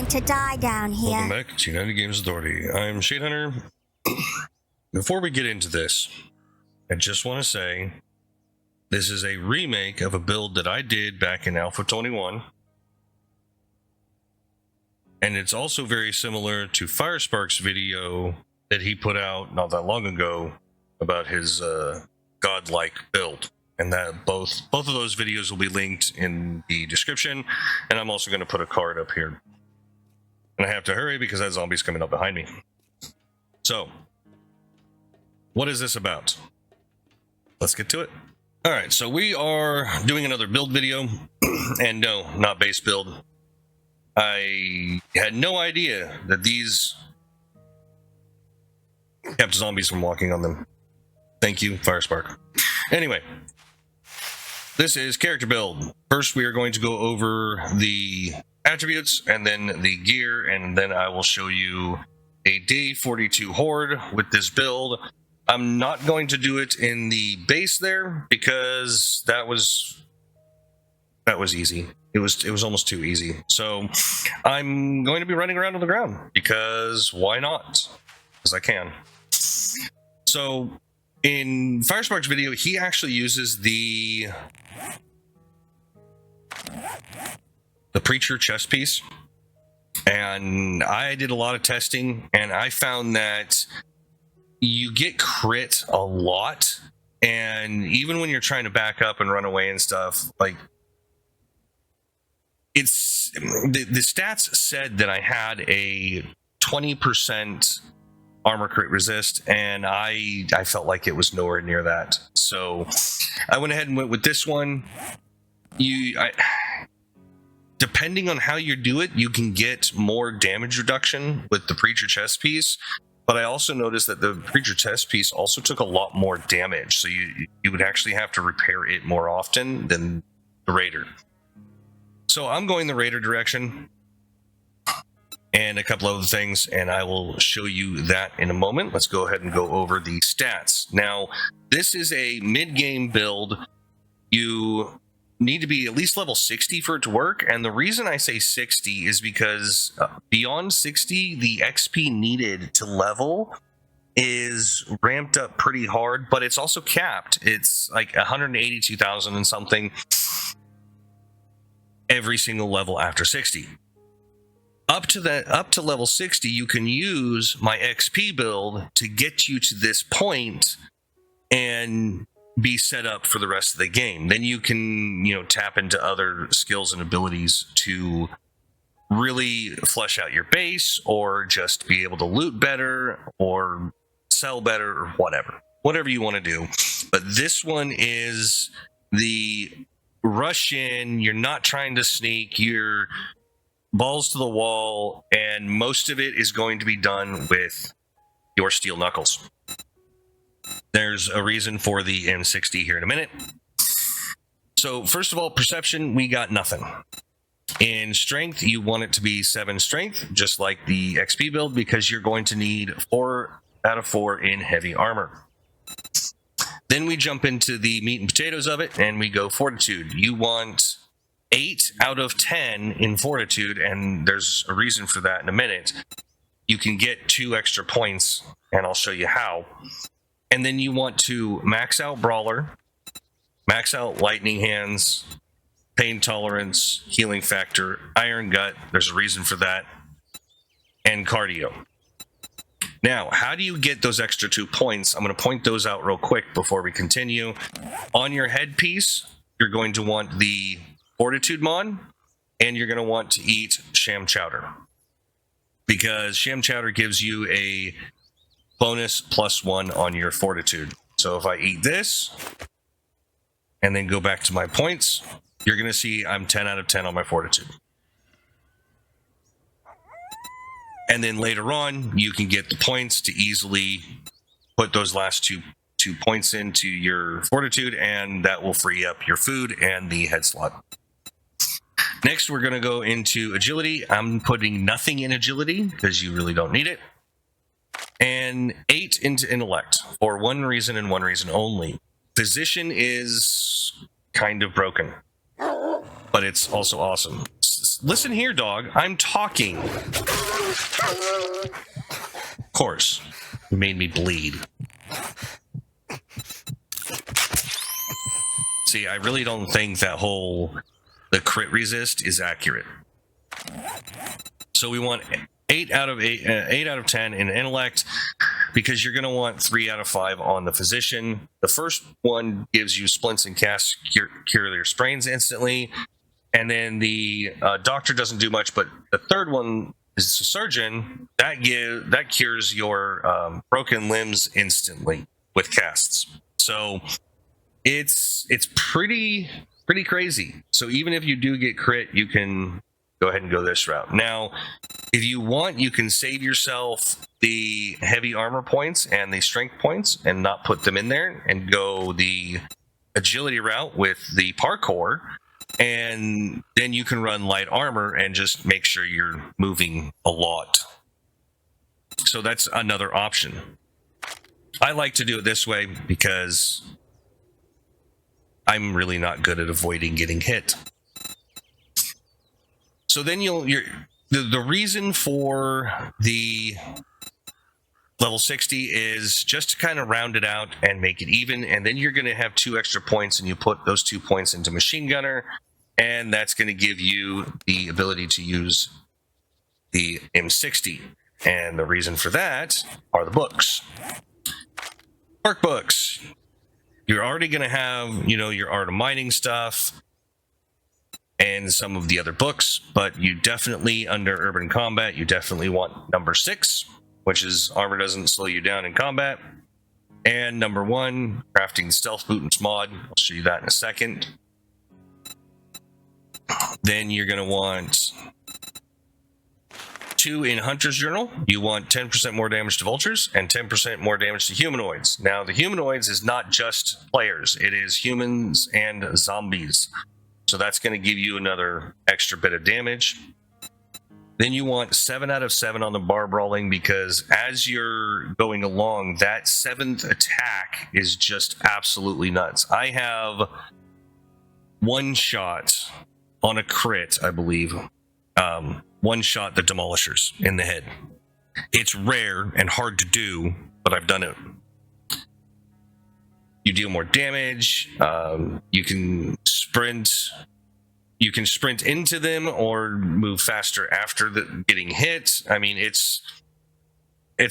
to die down here. Welcome back to United Games Authority. I'm Shade Hunter. Before we get into this, I just want to say this is a remake of a build that I did back in Alpha 21. And it's also very similar to Firespark's video that he put out not that long ago about his godlike build. And that both of those videos will be linked in the description. And I'm also going to put a card up here. And I have to hurry because that zombie's coming up behind me. So, what is this about? Let's get to it. All right, so we are doing another build video. And no, not base build. I had no idea that these kept zombies from walking on them. Thank you, Firespark. Anyway, this is character build. First, we are going to go over the attributes and then the gear, and then I will show you a day 42 horde with this build. I'm not going to do it in the base there because that was easy. It was almost too easy. So I'm going to be running around on the ground because why not? Because I can. So in Firespark's video, he actually uses the Preacher chest piece, and I did a lot of testing, and I found that you get crit a lot, and even when you're trying to back up and run away and stuff, like it's the stats said that I had a 20% armor crit resist, and I felt like it was nowhere near that. So I went ahead and went with this one. Depending on how you do it, you can get more damage reduction with the Preacher chest piece, but I also noticed that the Preacher chest piece also took a lot more damage, so you would actually have to repair it more often than the Raider. So I'm going the Raider direction and a couple other things, and I will show you that in a moment. Let's go ahead and go over the stats. Now, this is a mid-game build. You need to be at least level 60 for it to work, and the reason I say 60 is because beyond 60, the XP needed to level is ramped up pretty hard, but it's also capped. It's like 182,000 and something every single level after 60. Up to level 60, you can use my XP build to get you to this point and be set up for the rest of the game. Then you can, tap into other skills and abilities to really flesh out your base, or just be able to loot better or sell better, or whatever you want to do. But this one is the rush in. You're not trying to sneak. You're balls to the wall, and most of it is going to be done with your steel knuckles. There's a reason for the M60 here in a minute. So first of all, perception, we got nothing. In strength, you want it to be 7 strength, just like the XP build, because you're going to need 4 out of 4 in heavy armor. Then we jump into the meat and potatoes of it, and we go fortitude. You want 8 out of 10 in fortitude, and there's a reason for that in a minute. You can get 2 extra points, and I'll show you how. And then you want to max out Brawler, max out Lightning Hands, Pain Tolerance, Healing Factor, Iron Gut, there's a reason for that, and Cardio. Now, how do you get those extra 2 points? I'm going to point those out real quick before we continue. On your headpiece, you're going to want the Fortitude mod, and you're going to want to eat Sham Chowder, because Sham Chowder gives you a bonus +1 on your fortitude. So if I eat this and then go back to my points, you're going to see I'm 10 out of 10 on my fortitude. And then later on, you can get the points to easily put those last two points into your fortitude, and that will free up your food and the head slot. Next, we're going to go into agility. I'm putting nothing in agility because you really don't need it. And 8 into intellect for one reason and one reason only. Physician is kind of broken, but it's also awesome. listen here, dog. I'm talking. Of course, you made me bleed. See, I really don't think that the crit resist is accurate. So we want 8 out of 10 in intellect, because you're going to want 3 out of 5 on the physician. The first one gives you splints and casts cure your sprains instantly, and then the doctor doesn't do much. But the third one is the surgeon, that cures your broken limbs instantly with casts. So it's pretty crazy. So even if you do get crit, you can go ahead and go this route. Now, if you want, you can save yourself the heavy armor points and the strength points and not put them in there, and go the agility route with the parkour, and then you can run light armor and just make sure you're moving a lot. So that's another option. I like to do it this way because I'm really not good at avoiding getting hit. So then the reason for the level 60 is just to kind of round it out and make it even, and then you're going to have 2 extra points, and you put those 2 points into machine gunner, and that's going to give you the ability to use the M60. And the reason for that are the books. Park books. You're already going to have, your art of mining stuff and some of the other books, but you definitely, under urban combat, you definitely want number 6, which is armor doesn't slow you down in combat, and number 1, crafting stealth mutants mod. I'll show you that in a second. Then you're going to want 2 in Hunter's Journal. You want 10% more damage to vultures and 10% more damage to humanoids. Now, the humanoids is not just players. It is humans and zombies. So that's going to give you another extra bit of damage. Then you want 7 out of 7 on the bar brawling, because as you're going along, that 7th attack is just absolutely nuts. I have 1 shot on a crit, I believe. 1 shot the demolishers in the head. It's rare and hard to do, but I've done it. You deal more damage. You can sprint into them or move faster after getting hit. I mean, it's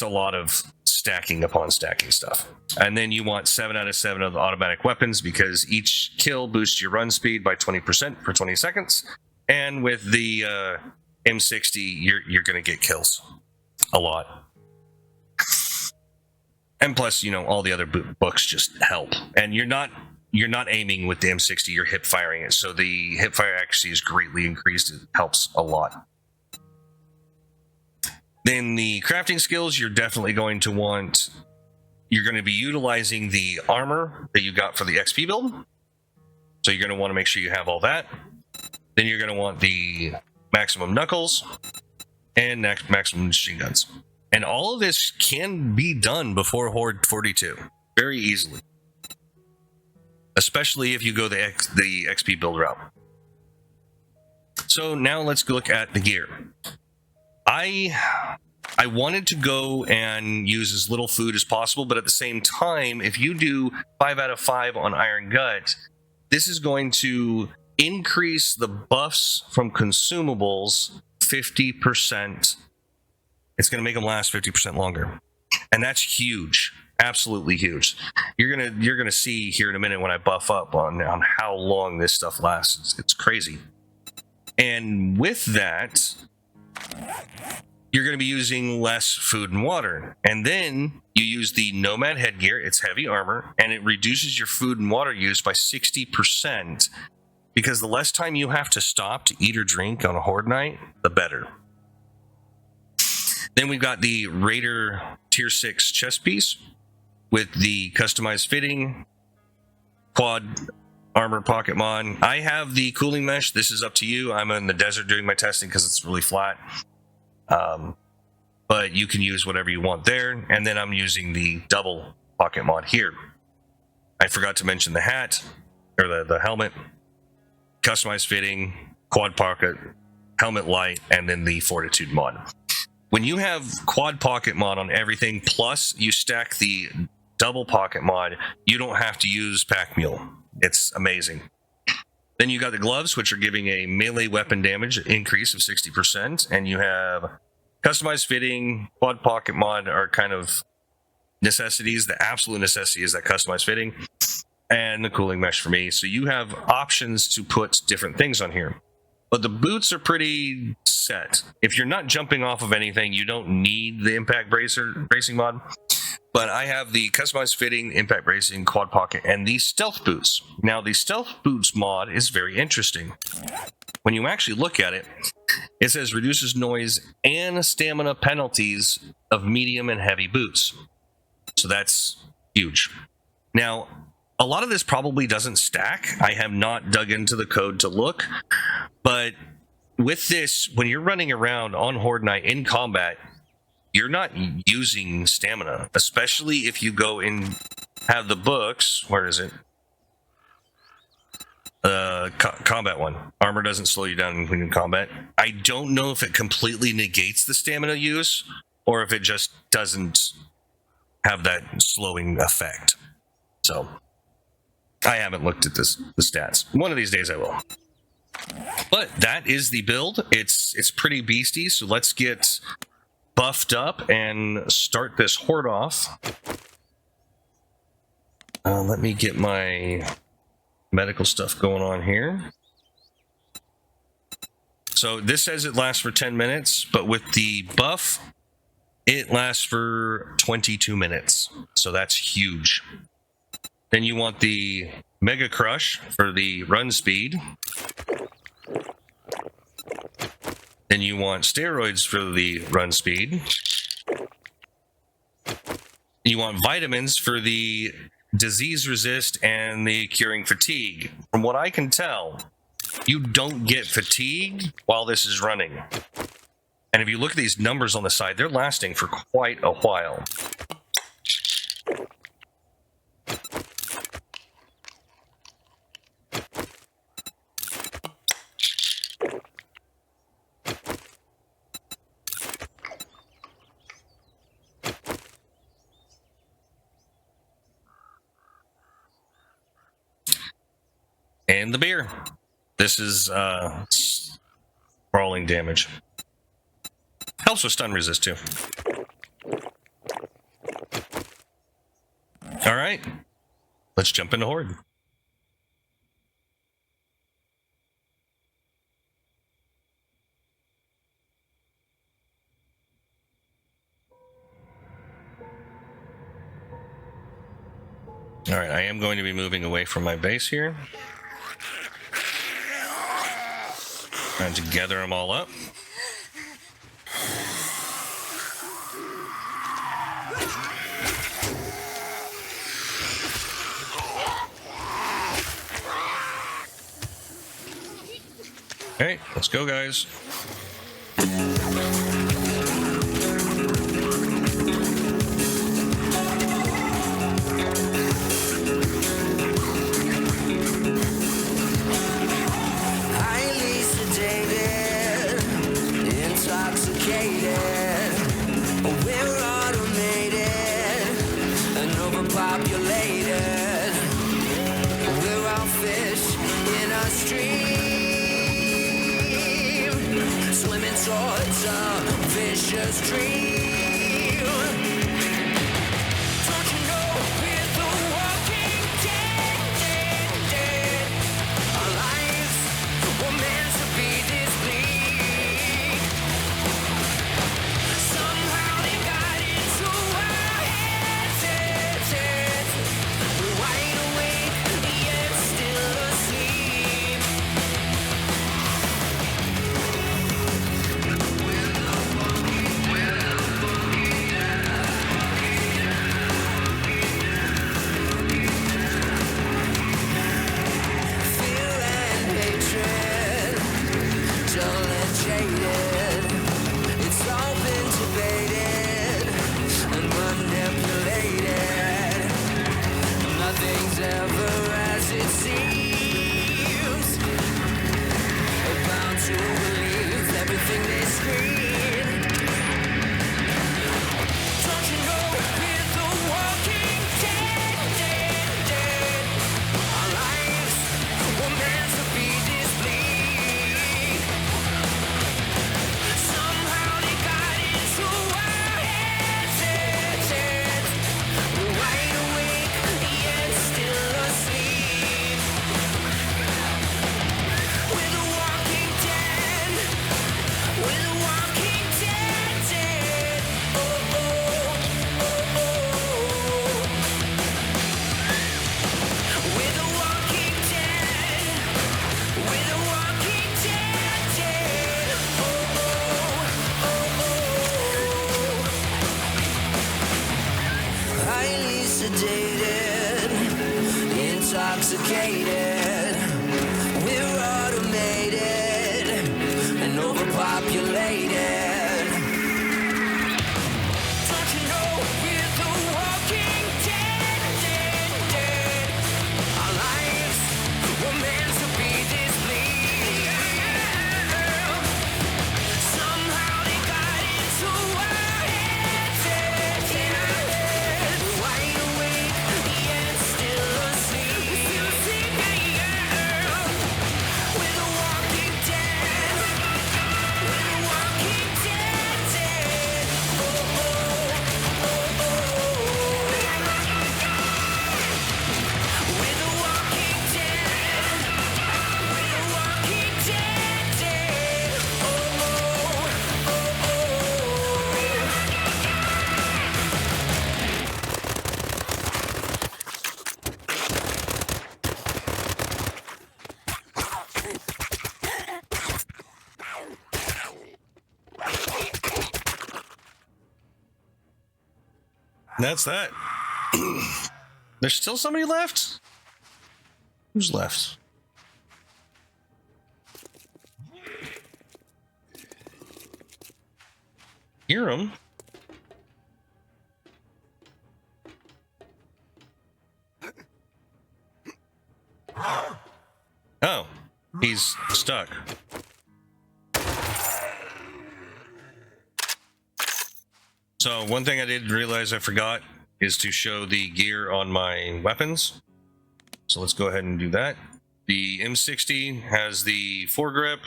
a lot of stacking upon stacking stuff. And then you want 7 out of 7 of the automatic weapons, because each kill boosts your run speed by 20% for 20 seconds. And with the M60, you're going to get kills a lot. And plus, all the other books just help. And you're not aiming with the M60, you're hip firing it. So the hip fire accuracy is greatly increased. It helps a lot. Then the crafting skills, you're definitely going to want, you're going to be utilizing the armor that you got for the XP build. So you're going to want to make sure you have all that. Then you're going to want the maximum knuckles and maximum machine guns. And all of this can be done before Horde 42 very easily, especially if you go the XP build route. So now let's look at the gear. I wanted to go and use as little food as possible, but at the same time, if you do 5 out of 5 on Iron Gut, this is going to increase the buffs from consumables 50%. It's going to make them last 50% longer. And that's huge. Absolutely huge. You're gonna see here in a minute when I buff up on how long this stuff lasts. It's crazy. And with that, you're going to be using less food and water. And then you use the Nomad headgear. It's heavy armor, and it reduces your food and water use by 60%, because the less time you have to stop to eat or drink on a Horde night, the better. Then we've got the Raider Tier 6 chest piece with the customized fitting, quad armor pocket mod. I have the cooling mesh. This is up to you. I'm in the desert doing my testing because it's really flat. But you can use whatever you want there. And then I'm using the double pocket mod here. I forgot to mention the hat, or the helmet, customized fitting, quad pocket, helmet light, and then the fortitude mod. When you have quad pocket mod on everything, plus you stack the double pocket mod, you don't have to use pack mule. It's amazing. Then you got the gloves, which are giving a melee weapon damage increase of 60%, and you have customized fitting, quad pocket mod are kind of necessities. The absolute necessity is that customized fitting and the cooling mesh for me. So you have options to put different things on here. But the boots are pretty set. If you're not jumping off of anything, you don't need the impact bracing mod. But I have the customized fitting, impact bracing, quad pocket, and these stealth boots. Now, the stealth boots mod is very interesting. When you actually look at it, it says reduces noise and stamina penalties of medium and heavy boots. So that's huge. Now, a lot of this probably doesn't stack. I have not dug into the code to look, but with this, when you're running around on Horde Night in combat, you're not using stamina, especially if you go and have the books. Where is it? Combat one. Armor doesn't slow you down when in combat. I don't know if it completely negates the stamina use or if it just doesn't have that slowing effect. So I haven't looked at the stats. One of these days I will. But that is the build. It's pretty beastie, so let's get buffed up and start this horde off. Let me get my medical stuff going on here. So this says it lasts for 10 minutes, but with the buff, it lasts for 22 minutes. So that's huge. Then you want the Mega Crush for the run speed. Then you want steroids for the run speed. You want vitamins for the disease resist and the curing fatigue. From what I can tell, you don't get fatigue while this is running. And if you look at these numbers on the side, they're lasting for quite a while. And the beer. This is brawling damage. Helps with stun resist too. All right, let's jump into Horde. All right, I am going to be moving away from my base here. Trying to gather them all up. Okay, let's go, guys. Vicious dream. Don't you know we're the walking dead? Our lives were meant to be this bleak. Somehow they got into our heads. We're wide awake, yet still asleep. We're the sophisticated. We're automated and overpopulated. Don't you know we're the walking dead, dead, dead? Our lives were meant to be this bleak. Somehow they got into our heads, wide awake yet still asleep. We're the walking dead. We're the walking dead, dead. Oh, oh, oh, oh. We're the walking dead. We're the walking dead, dead. Oh, oh, oh, oh. That's that. There's still somebody left? Who's left? Hear him. Oh, he's stuck. So one thing I did realize I forgot is to show the gear on my weapons. So let's go ahead and do that. The M60 has the foregrip,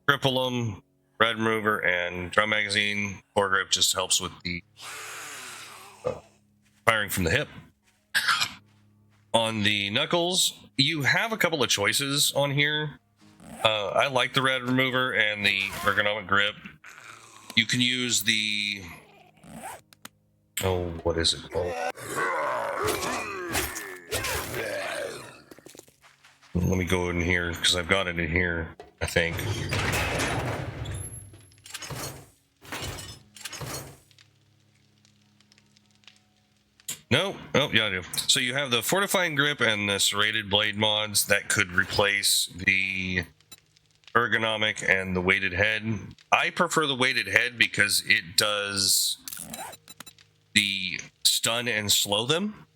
cripplum, red remover, and drum magazine. Foregrip just helps with the firing from the hip. On the knuckles, you have a couple of choices on here. I like the red remover and the ergonomic grip. You can use the... Oh, what is it called? Let me go in here, because I've got it in here, I think. No? Oh, yeah, I do. So you have the fortifying grip and the serrated blade mods that could replace the ergonomic and the weighted head. I prefer the weighted head because it does the stun and slow them.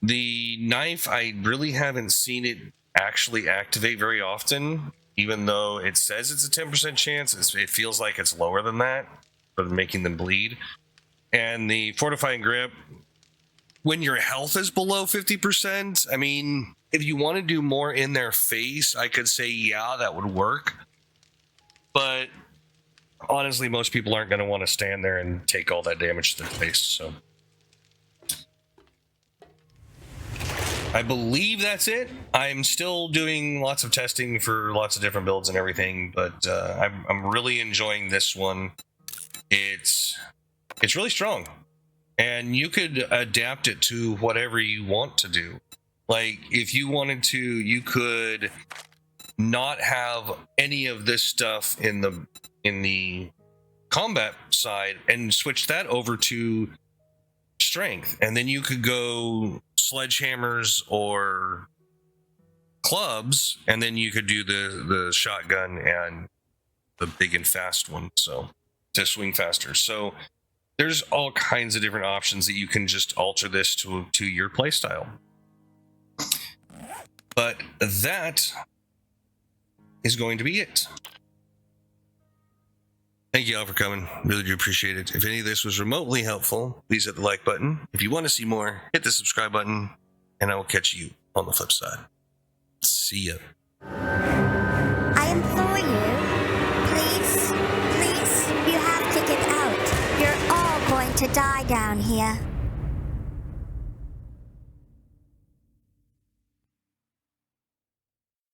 The knife, I really haven't seen it actually activate very often, even though it says it's a 10% chance. It feels like it's lower than that for making them bleed. And the fortifying grip, when your health is below 50%, I mean, if you want to do more in their face, I could say, yeah, that would work. But honestly, most people aren't going to want to stand there and take all that damage to their face, so... I believe that's it. I'm still doing lots of testing for lots of different builds and everything, but I'm really enjoying this one. It's really strong, and you could adapt it to whatever you want to do. Like, if you wanted to, you could not have any of this stuff in the combat side and switch that over to strength, and then you could go sledgehammers or clubs, and then you could do the shotgun and the big and fast one, so to swing faster. So there's all kinds of different options that you can just alter this to your playstyle. But that is going to be it. Thank you all for coming. Really do appreciate it. If any of this was remotely helpful, please hit the like button. If you want to see more, hit the subscribe button, and I will catch you on the flip side. See ya. I implore you, please, you have to get out. You're all going to die down here.